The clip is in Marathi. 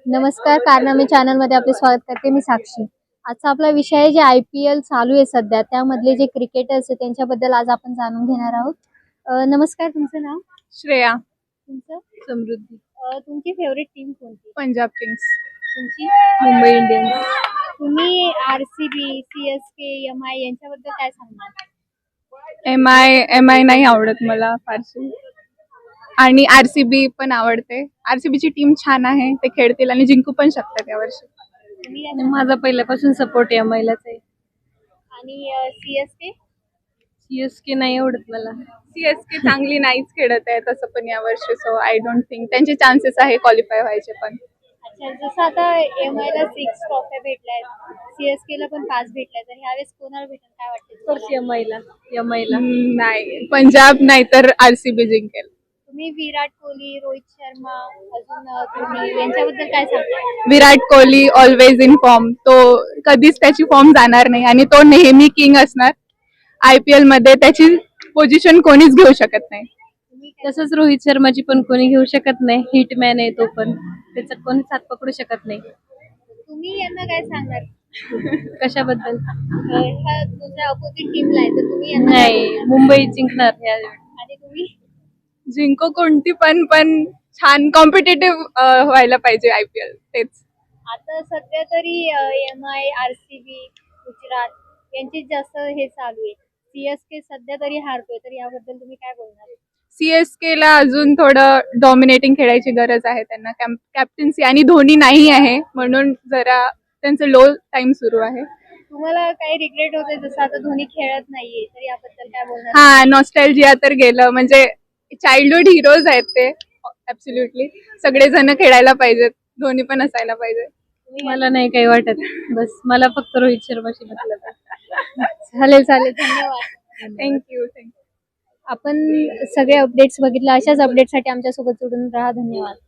नमस्कार, कारनामे चॅनलमध्ये आपले स्वागत करते. मी साक्षी. आजचा आपला विषय आहे जे IPL चालू आहे सध्या, त्यामधले जे क्रिकेटर्स आहेत त्यांच्याबद्दल आज आपण जाणून घेणार आहोत. नमस्कार, तुमचं नाव? श्रेया. तुमचं? समृद्धी. तुमची फेवरेट टीम कोणती? पंजाब किंग्स. तुमची? मुंबई इंडियन्स. तुम्ही RCB, CSK, MI यांच्याबद्दल काय सांगणार? एम आय नाही आवडत मला फारशी, आणि RCB पण आवडते. RCB ची टीम छान आहे, ते खेळतील आणि जिंकू पण शकतात यावर्षी. तुम्ही काय सांगणार? माझा पहिल्यापासून सपोर्ट MI लाच आहे. आणि CSK? CSK नाही आवडत मला. CSK चांगली नाहीच खेळत आहे तसं पण यावर्षी, सो आय डोंट थिंक त्यांचे चान्सेस आहे क्वालिफाय व्हायचे पण. अच्छा, जसं आता MI ला 6 ट्रॉफ्या भेटल्यात, CSK ला पण 5 भेटल्यात, तर ह्यावेळेस कोणाला भेटेल काय वाटतं? MI ला नाही, पंजाब नाही तर RCB जिंकेल. तुम्ही विराट कोहली, रोहित शर्मा, अजून तुम्ही यांच्याबद्दल काय सांगता? Virat Kohli always in form, तो कधीच त्याची फॉर्म जाणार नाही आणि तो नेहमी किंग असणार. IPL मध्ये त्याची पोझिशन कोणीच घेऊ शकत नाही. तसंच रोहित शर्माची पण कोणी घेऊ शकत नाही. हिटमॅन आहे तो पण, त्याचा कोणीच हात पकडू शकत नाही. तुम्ही यांना काय सांगणार? कशाबद्दल? ह्या दुसऱ्या अपोजिट टीमला आहे तर तुम्ही यांना काय नाही, सांगणार? मुंबई जिंकणार या. आणि तुम्ही? जिंको कोणती पण छान कॉम्पिटेटिव्ह व्हायला पाहिजे IPL, तेच. आता सध्या तरी MI, RCB, गुजरात यांचीच जास्त हे चालू आहे. CSK सध्या तरी हारतोय, तर याबद्दल तुम्ही काय बोलणार? CSK ला अजून थोडं डॉमिनेटिंग खेळायची गरज आहे. त्यांना कॅप्टन्सी आणि धोनी नाही आहे म्हणून जरा त्यांचं लो टाइम सुरू आहे. तुम्हाला काही रिग्रेट होते जसं आता धोनी खेळत नाहीये, तर याबद्दल काय बोलणार? हा, नॉस्टॅल्जिया तर गेलं, म्हणजे चाइल्डहुड हिरोज आहेत ते. ऍब्सोल्युटली सगळेजण खेळायला पाहिजेत, धोनी पण असायला पाहिजे. मला नाही काही वाटत. बस मला फक्त रोहित शर्माशी मतलब आहे. चालेल, धन्यवाद. थँक्यू. आपण सगळे अपडेट्स बघितले. अशाच अपडेटसाठी आमच्यासोबत जोडून राहा. धन्यवाद.